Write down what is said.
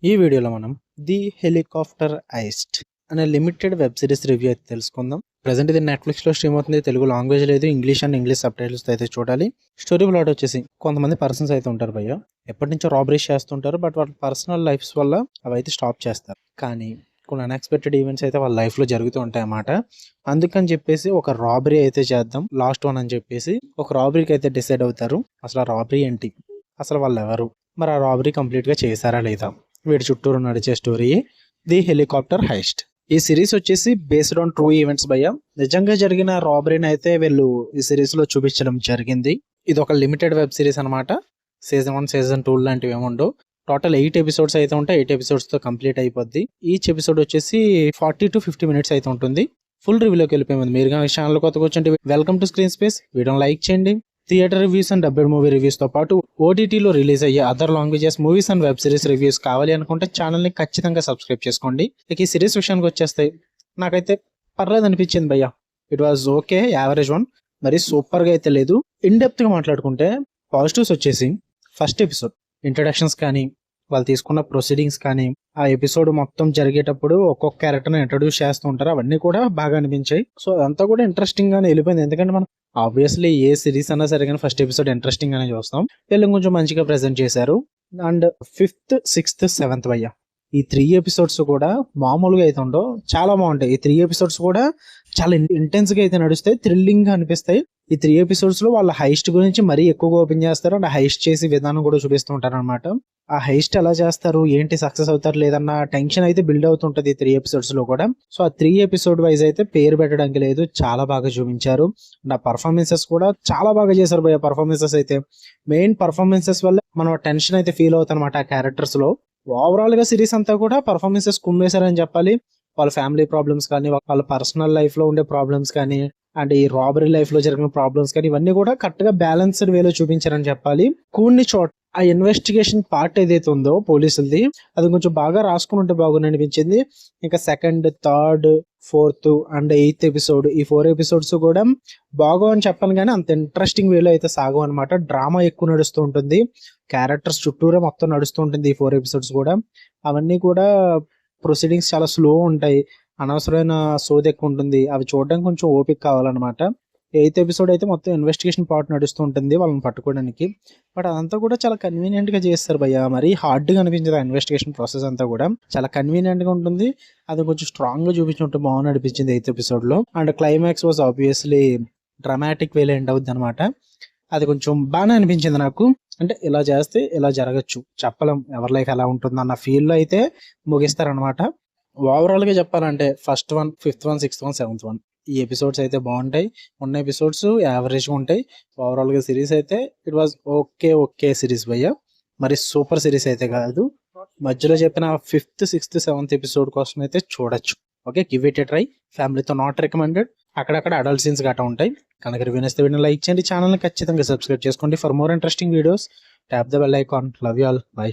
ఈ వీడియోలో మనం ది హెలికాప్టర్ హైస్ట్ అనే లిమిటెడ్ వెబ్ సిరీస్ రివ్యూ అయితే తెలుసుకుందాం. ప్రజెంట్ ఇది నెట్ఫ్లిక్స్ లో స్ట్రీమ్ అవుతుంది. తెలుగు లాంగ్వేజ్ లేదు, English and English sub titles అయితే చూడాలి. స్టోరీ ప్లాట్ వచ్చేసి కొంతమంది పర్సన్స్ అయితే ఉంటారు భయ్య, ఎప్పటి నుంచో రాబరీస్ చేస్తుంటారు. బట్ వాళ్ళ పర్సనల్ లైఫ్స్ వల్ల అవి అయితే స్టాప్ చేస్తారు. కానీ కొన్ని అన్ఎక్స్పెక్టెడ్ ఈవెంట్స్ అయితే వాళ్ళ లైఫ్ లో జరుగుతూ ఉంటాయి అన్నమాట. అందుకని చెప్పేసి ఒక రాబరీ అయితే చేద్దాం, లాస్ట్ వన్ అని చెప్పేసి ఒక రాబరీకి అయితే డిసైడ్ అవుతారు. అసలు ఆ రాబరీ ఏంటి, అసలు వాళ్ళు ఎవరు, మరి ఆ రాబరీ కంప్లీట్ గా చేశారా లేదా, వీడి చుట్టూరు నడిచే స్టోరీ ది హెలికాప్టర్ హైస్ట్. ఈ సిరీస్ వచ్చేసి బేస్డ్ ఆన్ ట్రూ ఈవెంట్స్ భయ్య. నిజంగా జరిగిన రాబరీని అయితే వీళ్ళు ఈ సిరీస్ లో చూపించడం జరిగింది. ఇది ఒక లిమిటెడ్ వెబ్ సిరీస్ అనమాట. సీజన్ 1 సీజన్ 2 లాంటివి ఏముండవు. టోటల్ 8 ఎపిసోడ్స్ అయితే ఉంటాయి. 8 ఎపిసోడ్స్ తో కంప్లీట్ అయిపోద్ది. ఈచ్ ఎపిసోడ్ వచ్చేసి 40 to 50 మినిట్స్ అయితే ఉంటుంది. ఫుల్ రివ్యూలోకి వెళ్ళిపోయింది. మీరు కానీ ఛానల్ కొత్తగా వచ్చి వెల్కమ్ టు స్క్రీన్ స్పేస్. వీడియోని లైక్ చేయండి. Theatre reviews and dubbed movie reviews తో పాటు ఓటీటీలో రిలీజ్ అయ్యే other languages movies and web series reviews కావాలి అనుకుంటే ఛానల్ ని ఖచ్చితంగా సబ్స్క్రైబ్ చేసుకోండి. ఇక ఈ సిరీస్ విషయానికి వచ్చేస్తే నాకైతే పర్లేదు అనిపించింది భయ్య. It was okay, average one, మరి సూపర్ గా అయితే లేదు. ఇన్ డెప్త్ గా మాట్లాడుకుంటే పాజిటివ్స్ వచ్చేసి ఫస్ట్ ఎపిసోడ్ ఇంట్రడక్షన్స్ కానీ, వాళ్ళు తీసుకున్న ప్రొసీడింగ్స్ కానీ, ఆ ఎపిసోడ్ మొత్తం జరిగేటప్పుడు ఒక్కొక్క క్యారెక్టర్ ఇంట్రడ్యూస్ చేస్తూ ఉంటారు. అవన్నీ కూడా బాగా అనిపించాయి. సో అదంతా కూడా ఇంట్రెస్టింగ్ గానే వెళ్ళిపోయింది. ఎందుకంటే మనం ఆబ్వియస్లీ ఏ సిరీస్ అన్నా సరే కానీ ఫస్ట్ ఎపిసోడ్ ఇంట్రెస్టింగ్ గానే చూస్తాం. వీళ్ళు కొంచెం మంచిగా ప్రెజెంట్ చేశారు. అండ్ 5th, 6th, 7th భయ్య, ఈ 3 ఎపిసోడ్స్ కూడా మామూలుగా అయితే ఉండవు, చాలా బాగుంటాయి. ఈ 3 ఎపిసోడ్స్ కూడా చాలా ఇంటెన్స్ గా అయితే నడుస్తాయి, థ్రిల్లింగ్ గా అనిపిస్తాయి. ఈ 3 ఎపిసోడ్స్ లో వాళ్ళ హైస్ట్ గురించి మరీ ఎక్కువగా ఓపెన్ చేస్తారు. అండ్ హైస్ట్ చేసి విధానం కూడా చూపిస్తూ ఉంటారు అనమాట. ఆ హైస్ట్ ఎలా చేస్తారు, ఏంటి, సక్సెస్ అవుతారు లేదన్న టెన్షన్ అయితే బిల్డ్ అవుతుంటది 3 ఎపిసోడ్స్ లో కూడా. సో ఆ 3 ఎపిసోడ్ వైజ్ అయితే పేరు పెట్టడానికి లేదు, చాలా బాగా చూపించారు. అండ్ ఆ పర్ఫార్మెన్సెస్ కూడా చాలా బాగా చేశారు భయ్య. పర్ఫార్మెన్సెస్ అయితే మెయిన్ పర్ఫార్మెన్సెస్ వల్ల మనం టెన్షన్ అయితే ఫీల్ అవుతాం అనమాట ఆ క్యారెక్టర్స్ లో. ఓవరాల్ గా సిరీస్ అంతా కూడా పర్ఫార్మెన్సెస్ కుమ్మేశారని చెప్పాలి. వాళ్ళ ఫ్యామిలీ ప్రాబ్లమ్స్ కానీ, వాళ్ళ పర్సనల్ లైఫ్ లో ఉండే ప్రాబ్లమ్స్ కానీ, అండ్ ఈ రాబరీ లైఫ్ లో జరిగిన ప్రాబ్లమ్స్ కానీ, ఇవన్నీ కూడా కరెక్ట్ గా బ్యాలెన్స్డ్ వేలో చూపించారని చెప్పాలి. కొన్ని చోట ఆ ఇన్వెస్టిగేషన్ పార్ట్ ఏదైతే ఉందో పోలీసులది, అది కొంచెం బాగా రాసుకుని ఉంటే బాగుంది అనిపించింది. ఇంకా 2nd, 3rd, 4th and 8th episode, ఈ 4 ఎపిసోడ్స్ కూడా బాగో అని చెప్పాను కానీ అంత ఇంట్రెస్టింగ్ వేలో అయితే సాగు అనమాట. డ్రామా ఎక్కువ నడుస్తూ ఉంటుంది, క్యారెక్టర్స్ చుట్టూరే మొత్తం నడుస్తూ ఉంటుంది ఈ 4 ఎపిసోడ్స్ కూడా. అవన్నీ కూడా ప్రొసీడింగ్స్ చాలా స్లో ఉంటాయి, అనవసరమైన సోది ఎక్కువ ఉంటుంది. అవి చూడడానికి కొంచెం ఓపిక కావాలన్నమాట. 8th ఎపిసోడ్ అయితే మొత్తం ఇన్వెస్టిగేషన్ పార్ట్ నడుస్తూ ఉంటుంది వాళ్ళని పట్టుకోవడానికి. బట్ అదంతా కూడా చాలా కన్వీనియంట్ గా చేస్తారు భయ్య. మరి హార్డ్ గా అనిపించదు ఆ ఇన్వెస్టిగేషన్ ప్రాసెస్ అంతా కూడా, చాలా కన్వీనియంట్ గా ఉంటుంది. అది కొంచెం స్ట్రాంగ్ గా చూపించుంటే బాగుంది అనిపించింది 8th ఎపిసోడ్ లో. And climax was obviously dramatic వేలో ఎండ్ అవుద్ది అనమాట. అది కొంచెం బాగానే అనిపించింది నాకు. అంటే ఇలా చేస్తే ఇలా జరగచ్చు, చెప్పలేం ఎవరి లైఫ్ ఎలా ఉంటుంది అన్న ఫీల్ లో అయితే ముగిస్తారనమాట. ఓవరాల్ గా చెప్పాలంటే ఫస్ట్ 1, 5th 1, 6th 1, 7th 1 ఈ ఎపిసోడ్స్ అయితే బాగుంటాయి. ఉన్న ఎపిసోడ్స్ యావరేజ్ గా ఉంటాయి. ఓవరాల్ గా సిరీస్ అయితే ఇట్ వాజ్ ఓకే సిరీస్ భయ్య. మరి సూపర్ సిరీస్ అయితే కాదు. మధ్యలో చెప్పిన 5th, 6th, 7th ఎపిసోడ్ కోసం అయితే చూడొచ్చు. Okay, give it a try. ఫ్యామిలీతో నాట్ రికమెండెడ్. అక్కడక్కడ అడల్ట్ సీన్స్ గట్రా ఉంటాయి. కనుక రివ్యూ నచ్చితే వీడియోని లైక్ చేయండి, ఛానల్ని ఖచ్చితంగా సబ్స్క్రైబ్ చేసుకోండి. For more interesting videos tap the bell icon. Love you all, by.